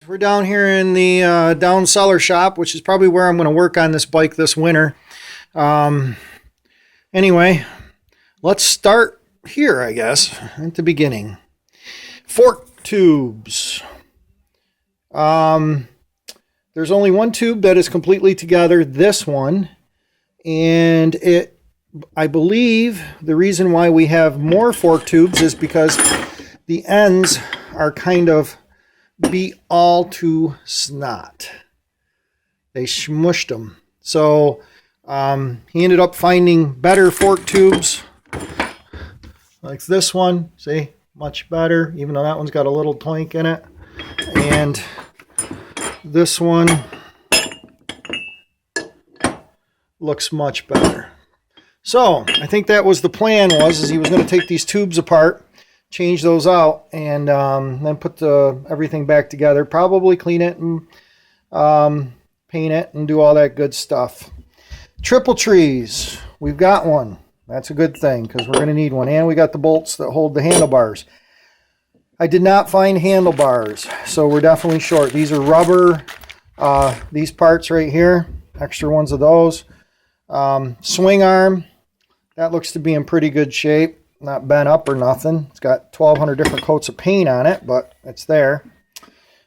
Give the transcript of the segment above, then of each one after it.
we're down here in the down cellar shop, which is probably where I'm going to work on this bike this winter. Anyway, let's start here, I guess, at the beginning. Fork tubes. There's only one tube that is completely together, this one, and I believe the reason why we have more fork tubes is because the ends are kind of beat all to snot. They smushed them. So he ended up finding better fork tubes like this one. See, much better, even though that one's got a little toink in it. And this one looks much better. So I think that was the plan, is he was going to take these tubes apart, change those out, and then put everything back together, probably clean it and paint it and do all that good stuff. Triple trees, we've got one. That's a good thing because we're going to need one. And we got the bolts that hold the handlebars. I did not find handlebars, so we're definitely short. These are rubber, these parts right here, extra ones of those. Swing arm, that looks to be in pretty good shape, not bent up or nothing. It's got 1,200 different coats of paint on it, but it's there.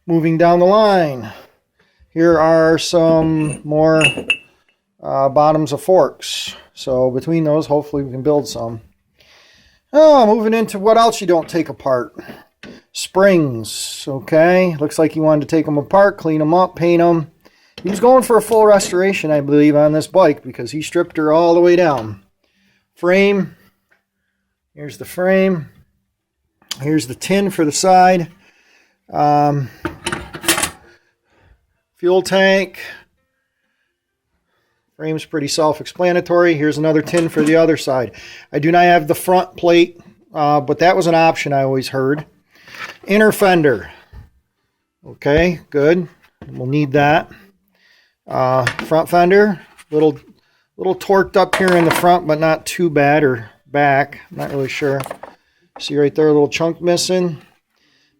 Moving down the line, here are some more bottoms of forks. So between those, hopefully we can build some. Oh, moving into what else you don't take apart. Springs, okay. Looks like he wanted to take them apart, clean them up, paint them. He was going for a full restoration, I believe, on this bike because he stripped her all the way down. Frame. Here's the frame. Here's the tin for the side. Fuel tank. Frame's pretty self-explanatory. Here's another tin for the other side. I do not have the front plate, but that was an option I always heard. Inner fender. Okay, good. We'll need that. Front fender, little torqued up here in the front, but not too bad, or back, I'm not really sure. See right there, a little chunk missing.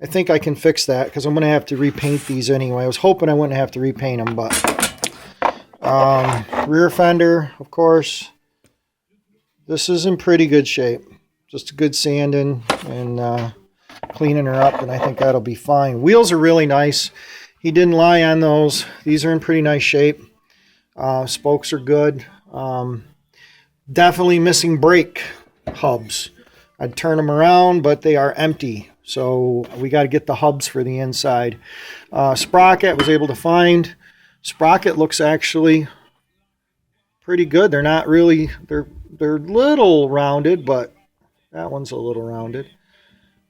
I think I can fix that because I'm going to have to repaint these anyway. I was hoping I wouldn't have to repaint them, but rear fender, of course. This is in pretty good shape. Just a good sanding and cleaning her up, and I think that'll be fine. Wheels are really nice. He didn't lie on those. These are in pretty nice shape. Spokes are good. Definitely missing brake hubs. I'd turn them around, but they are empty. So we got to get the hubs for the inside. Sprocket was able to find. Sprocket looks actually pretty good. They're not really, they're little rounded, but that one's a little rounded.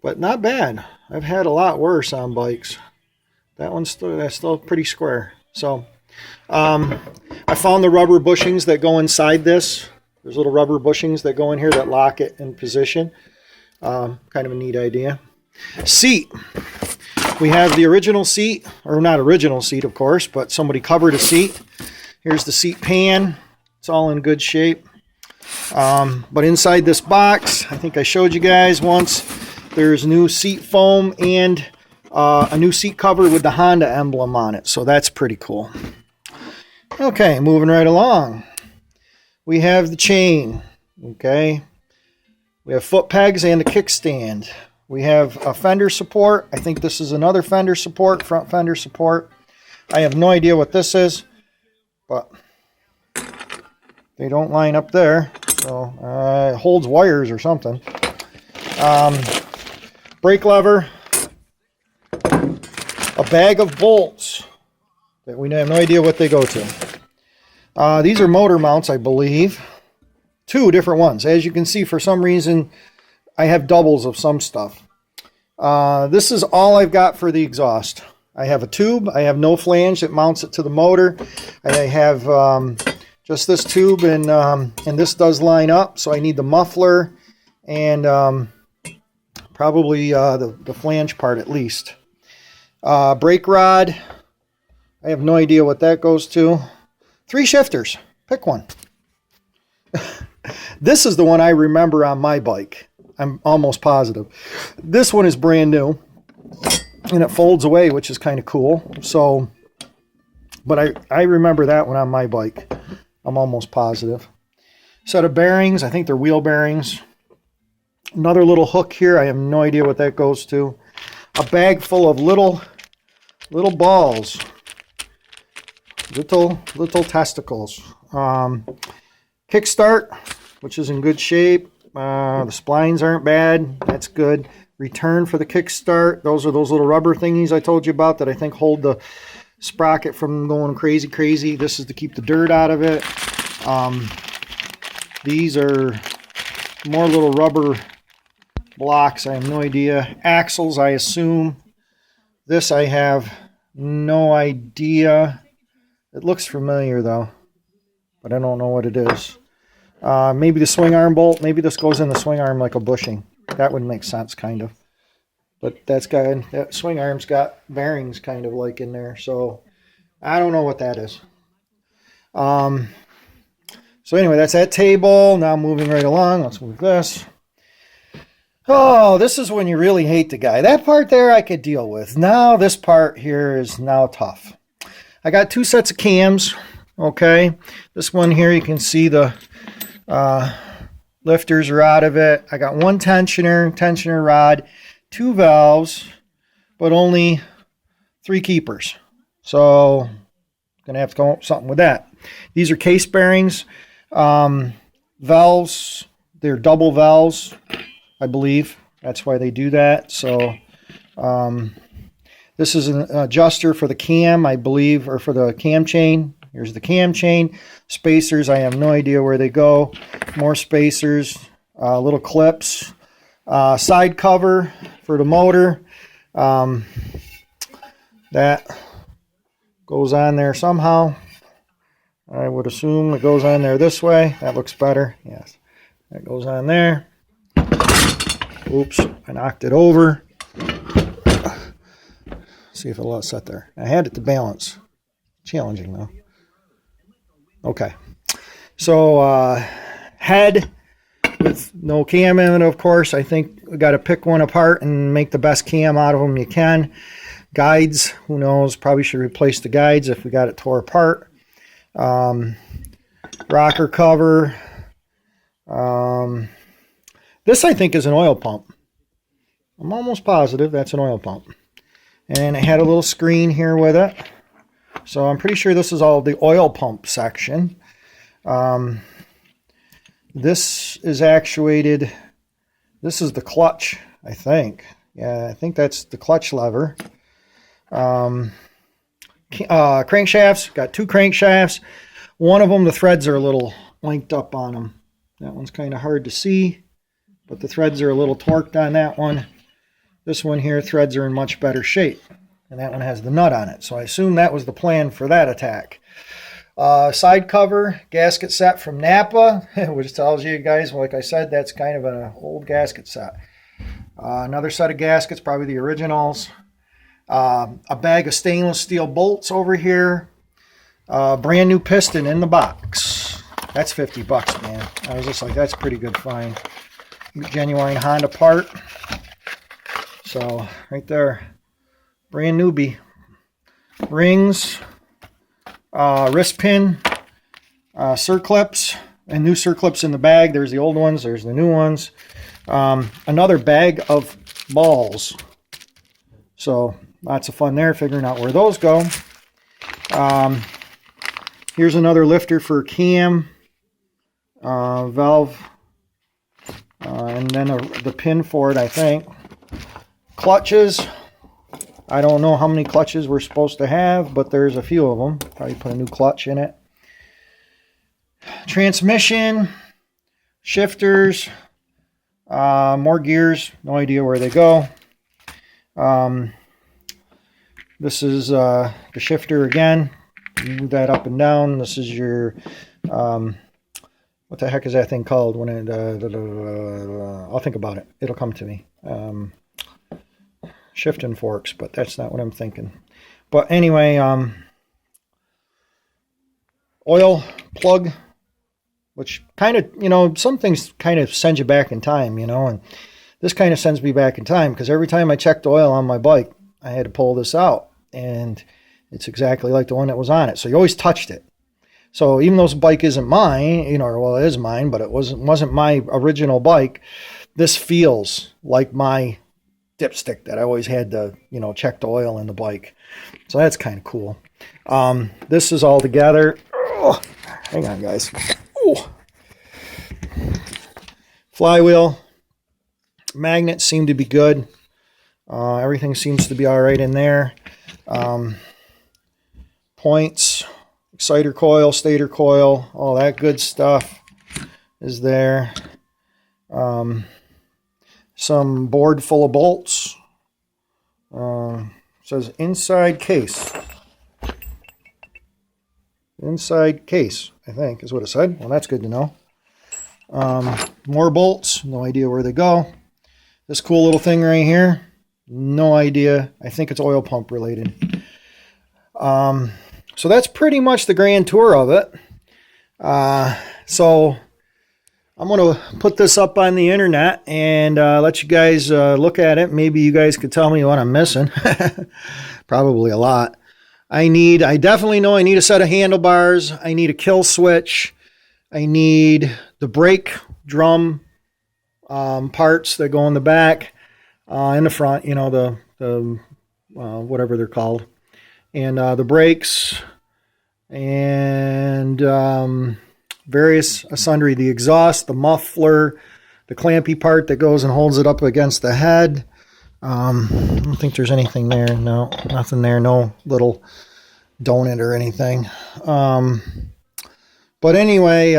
But not bad. I've had a lot worse on bikes. That one's still pretty square. So I found the rubber bushings that go inside this. There's little rubber bushings that go in here that lock it in position. Kind of a neat idea. Seat. We have the original seat, or not original seat, of course, but somebody covered a seat. Here's the seat pan. It's all in good shape. But inside this box, I think I showed you guys once, there's new seat foam and a new seat cover with the Honda emblem on it. So that's pretty cool. Okay, moving right along. We have the chain. Okay. We have foot pegs and a kickstand. We have a fender support. I think this is another fender support, front fender support. I have no idea what this is, but they don't line up there. So it holds wires or something. Brake lever. A bag of bolts that we have no idea what they go to. These are motor mounts, I believe. Two different ones. As you can see, for some reason, I have doubles of some stuff. This is all I've got for the exhaust. I have a tube. I have no flange that mounts it to the motor. I have just this tube, and this does line up, so I need the muffler and probably the flange part at least. Brake rod. I have no idea what that goes to. 3 shifters. Pick one. This is the one I remember on my bike. I'm almost positive. This one is brand new. and it folds away, which is kind of cool. So, but I remember that one on my bike. I'm almost positive. Set of bearings. I think they're wheel bearings. Another little hook here. I have no idea what that goes to. A bag full of little balls. Little testicles. Kickstart, which is in good shape. The splines aren't bad. That's good. Return for the kickstart. Those are those little rubber thingies I told you about that I think hold the sprocket from going crazy. This is to keep the dirt out of it. These are more little rubber blocks. I have no idea. Axles, I assume. This I have no idea. It looks familiar but I don't know what it is. Maybe the swing arm bolt. Maybe this goes in the swing arm like a bushing. That would make sense, kind of. But that swing arm's got bearings kind of like in there. So I don't know what that is. So anyway, that's that table. Now moving right along. Let's move this. Oh, this is when you really hate the guy. That part there I could deal with. Now this part here is now tough. I got 2 sets of cams. Okay. This one here, you can see the lifters are out of it. I got 1 tensioner rod, 2 valves, but only 3 keepers. So I'm going to have to go up something with that. These are case bearings. Valves, they're double valves, I believe. That's why they do that. So this is an adjuster for the cam, I believe, or for the cam chain. Here's the cam chain. Spacers, I have no idea where they go. More spacers, little clips. Side cover for the motor. That goes on there somehow. I would assume it goes on there this way. That looks better. Yes, that goes on there. Oops, I knocked it over. See if it'll let it sit there. I had it to balance. Challenging though. Okay. So head with no cam in it, of course. I think we got to pick one apart and make the best cam out of them you can. Guides, who knows? Probably should replace the guides if we got it tore apart. Rocker cover. This I think is an oil pump. I'm almost positive that's an oil pump. And it had a little screen here with it. So I'm pretty sure this is all the oil pump section. This is actuated. This is the clutch, I think. Yeah, I think that's the clutch lever. Crankshafts, got 2 crankshafts. One of them, the threads are a little linked up on them. That one's kind of hard to see, but the threads are a little torqued on that one. This one here, threads are in much better shape, and that one has the nut on it. So I assume that was the plan for that attack. Side cover, gasket set from Napa, which tells you guys, like I said, that's kind of an old gasket set. Another set of gaskets, probably the originals. A bag of stainless steel bolts over here. Brand new piston in the box. That's $50, man. I was just like, that's a pretty good find. Genuine Honda part. So right there, brand newbie. Rings, wrist pin, circlips, and new circlips in the bag. There's the old ones. There's the new ones. Another bag of balls. So lots of fun there, figuring out where those go. Here's another lifter for cam, valve, and then the pin for it, I think. Clutches. I don't know how many clutches we're supposed to have, but there's a few of them. Probably put a new clutch in it. Transmission, shifters, more gears. No idea where they go. This is the shifter again. You move that up and down. This is your, what the heck is that thing called? When it, I'll think about it. It'll come to me. Shifting forks, but that's not what I'm thinking. But anyway, oil plug, which kind of, you know, some things kind of send you back in time, you know, and this kind of sends me back in time because every time I check the oil on my bike, I had to pull this out, and it's exactly like the one that was on it. So you always touched it. So even though this bike isn't mine, you know, well, it is mine, but it wasn't my original bike, this feels like my dipstick that I always had to, you know, check the oil in the bike. So that's kind of cool. This is all together. Oh, hang on, guys. Oh. Flywheel. Magnets seem to be good. Everything seems to be all right in there. Points, exciter coil, stator coil, all that good stuff is there. Some board full of bolts. Says inside case. Inside case, I think, is what it said. Well, that's good to know. More bolts. No idea where they go. This cool little thing right here. No idea. I think it's oil pump related. So that's pretty much the grand tour of it. So I'm going to put this up on the internet and let you guys look at it. Maybe you guys could tell me what I'm missing. Probably a lot. I definitely know I need a set of handlebars. I need a kill switch. I need the brake drum parts that go in the back, in the front, you know, the whatever they're called. And the brakes and various sundry, the exhaust, the muffler, the clampy part that goes and holds it up against the head. I don't think there's anything there. No, nothing there. No little donut or anything. But anyway,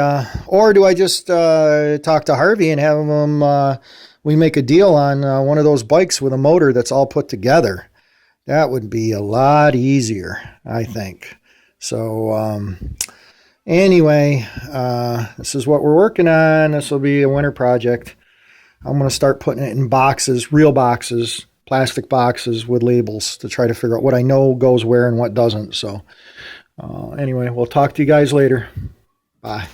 or do I just talk to Harvey and have him, we make a deal on one of those bikes with a motor that's all put together? That would be a lot easier, I think. So anyway, this is what we're working on. This will be a winter project. I'm going to start putting it in boxes, real boxes, plastic boxes with labels to try to figure out what I know goes where and what doesn't. So anyway, we'll talk to you guys later. Bye.